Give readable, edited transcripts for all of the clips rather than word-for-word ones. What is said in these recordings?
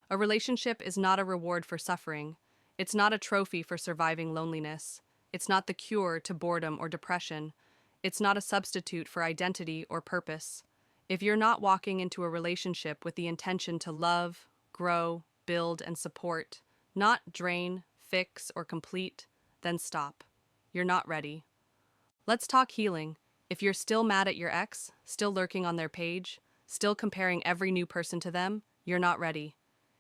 A relationship is not a reward for suffering. It's not a trophy for surviving loneliness. It's not the cure to boredom or depression. It's not a substitute for identity or purpose. If you're not walking into a relationship with the intention to love, grow, build, and support, not drain, fix, or complete, then stop. You're not ready. Let's talk healing. If you're still mad at your ex, still lurking on their page, still comparing every new person to them, you're not ready.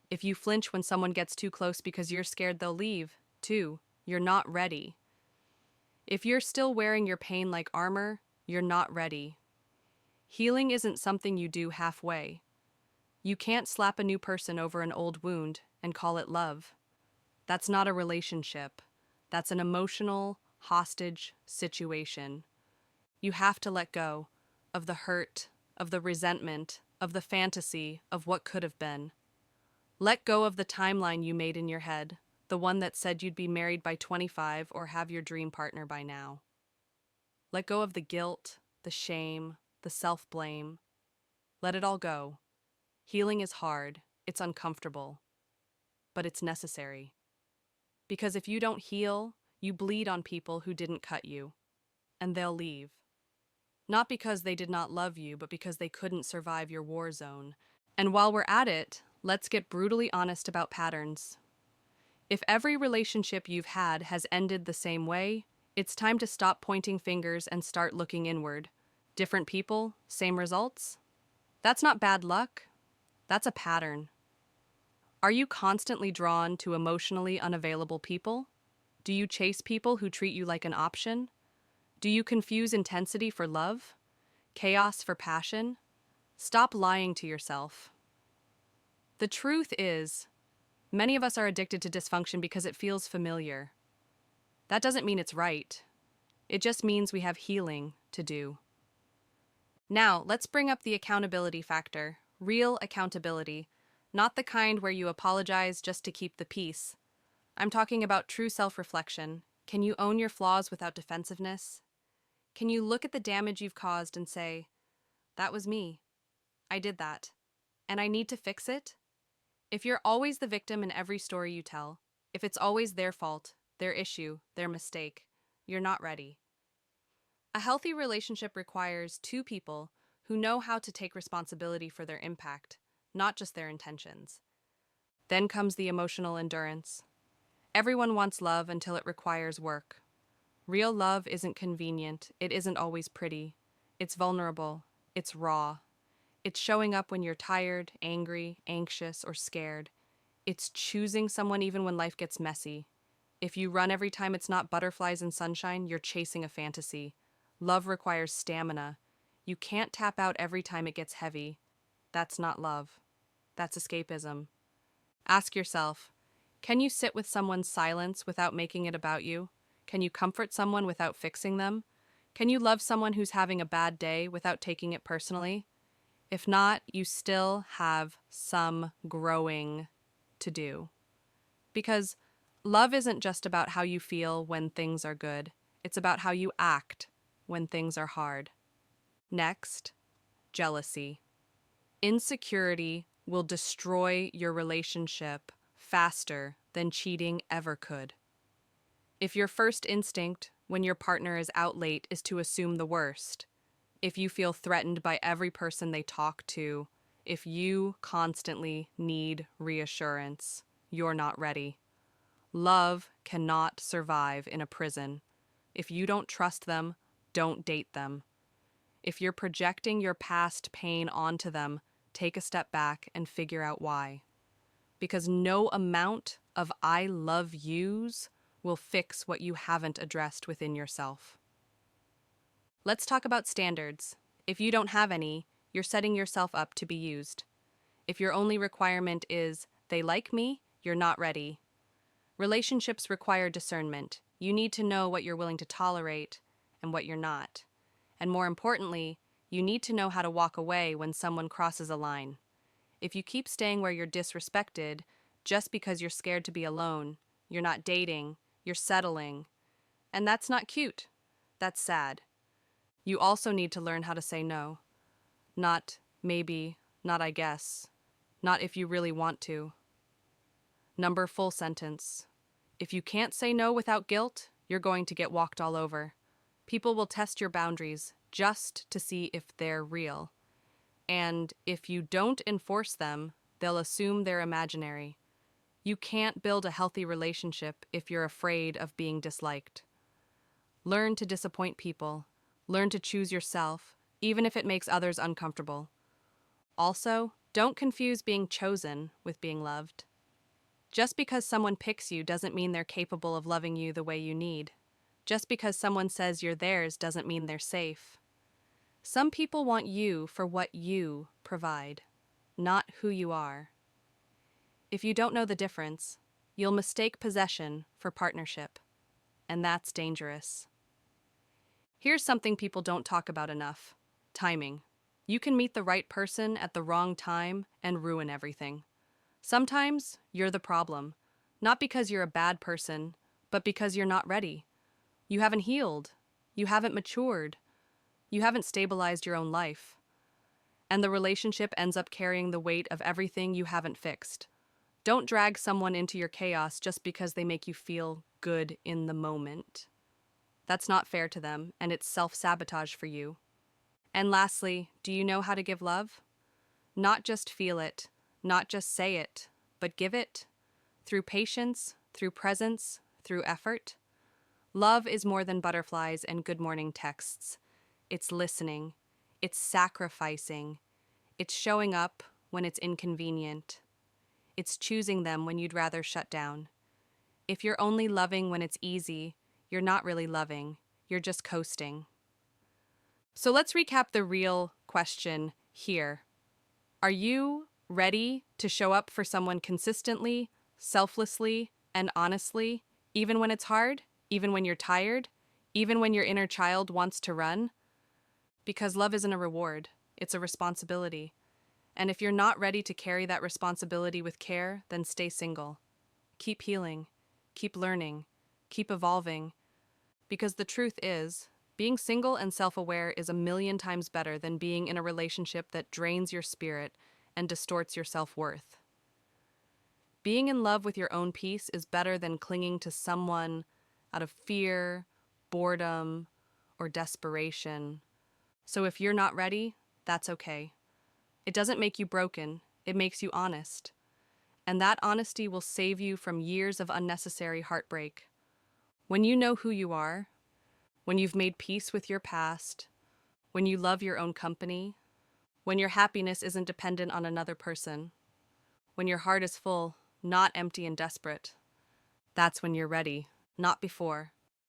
If you flinch when someone gets too close because you're scared they'll leave, too, you're not ready. If you're still wearing your pain like armor, you're not ready. Healing isn't something you do halfway. You can't slap a new person over an old wound and call it love. That's not a relationship. That's an emotional, hostage situation. You have to let go of the hurt, of the resentment, of the fantasy of what could have been. Let go of the timeline you made in your head, the one that said you'd be married by 25 or have your dream partner by now. Let go of the guilt, the shame, the self-blame. Let it all go. Healing is hard, it's uncomfortable, but it's necessary. Because if you don't heal, you bleed on people who didn't cut you, and they'll leave. Not because they did not love you, but because they couldn't survive your war zone. And while we're at it, let's get brutally honest about patterns. If every relationship you've had has ended the same way, it's time to stop pointing fingers and start looking inward. Different people, same results? That's not bad luck. That's a pattern. Are you constantly drawn to emotionally unavailable people? Do you chase people who treat you like an option? Do you confuse intensity for love? Chaos for passion? Stop lying to yourself. The truth is, many of us are addicted to dysfunction because it feels familiar. That doesn't mean it's right. It just means we have healing to do. Now, let's bring up the accountability factor. Real accountability. Not the kind where you apologize just to keep the peace. I'm talking about true self-reflection. Can you own your flaws without defensiveness? Can you look at the damage you've caused and say, that was me. I did that. And I need to fix it? If you're always the victim in every story you tell, if it's always their fault, their issue, their mistake, you're not ready. A healthy relationship requires two people who know how to take responsibility for their impact, not just their intentions. Then comes the emotional endurance. Everyone wants love until it requires work. Real love isn't convenient, it isn't always pretty. It's vulnerable, it's raw. It's showing up when you're tired, angry, anxious, or scared. It's choosing someone even when life gets messy. If you run every time it's not butterflies and sunshine, you're chasing a fantasy. Love requires stamina. You can't tap out every time it gets heavy. That's not love. That's escapism. Ask yourself, can you sit with someone's silence without making it about you? Can you comfort someone without fixing them? Can you love someone who's having a bad day without taking it personally? If not, you still have some growing to do. Because love isn't just about how you feel when things are good. It's about how you act when things are hard. Next, jealousy. Insecurity will destroy your relationship faster than cheating ever could. If your first instinct when your partner is out late is to assume the worst, if you feel threatened by every person they talk to, if you constantly need reassurance, you're not ready. Love cannot survive in a prison. If you don't trust them, don't date them. If you're projecting your past pain onto them, take a step back and figure out why. Because no amount of I love yous will fix what you haven't addressed within yourself. Let's talk about standards. If you don't have any, you're setting yourself up to be used. If your only requirement is, they like me, you're not ready. Relationships require discernment. You need to know what you're willing to tolerate and what you're not. And more importantly, you need to know how to walk away when someone crosses a line. If you keep staying where you're disrespected just because you're scared to be alone, you're not dating, you're settling. And that's not cute. That's sad. You also need to learn how to say no. Not maybe, not I guess, not if you really want to. Number full sentence. If you can't say no without guilt, you're going to get walked all over. People will test your boundaries just to see if they're real. And if you don't enforce them, they'll assume they're imaginary. You can't build a healthy relationship if you're afraid of being disliked. Learn to disappoint people. Learn to choose yourself, even if it makes others uncomfortable. Also, don't confuse being chosen with being loved. Just because someone picks you doesn't mean they're capable of loving you the way you need. Just because someone says you're theirs doesn't mean they're safe. Some people want you for what you provide, not who you are. If you don't know the difference, you'll mistake possession for partnership, and that's dangerous. Here's something people don't talk about enough: timing. You can meet the right person at the wrong time and ruin everything. Sometimes you're the problem, not because you're a bad person, but because you're not ready. You haven't healed. You haven't matured. You haven't stabilized your own life. And the relationship ends up carrying the weight of everything you haven't fixed. Don't drag someone into your chaos just because they make you feel good in the moment. That's not fair to them, and it's self-sabotage for you. And lastly, do you know how to give love? Not just feel it, not just say it, but give it. Through patience, through presence, through effort. Love is more than butterflies and good morning texts. It's listening. It's sacrificing. It's showing up when it's inconvenient. It's choosing them when you'd rather shut down. If you're only loving when it's easy, you're not really loving. You're just coasting. So let's recap the real question here. Are you ready to show up for someone consistently, selflessly, and honestly, even when it's hard, even when you're tired, even when your inner child wants to run? Because love isn't a reward, it's a responsibility. And if you're not ready to carry that responsibility with care, then stay single. Keep healing, keep learning, keep evolving. Because the truth is, being single and self-aware is 1,000,000 times better than being in a relationship that drains your spirit and distorts your self-worth. Being in love with your own peace is better than clinging to someone out of fear, boredom, or desperation. So if you're not ready, that's okay. It doesn't make you broken, it makes you honest. And that honesty will save you from years of unnecessary heartbreak. When you know who you are, when you've made peace with your past, when you love your own company, when your happiness isn't dependent on another person, when your heart is full, not empty and desperate, that's when you're ready, not before.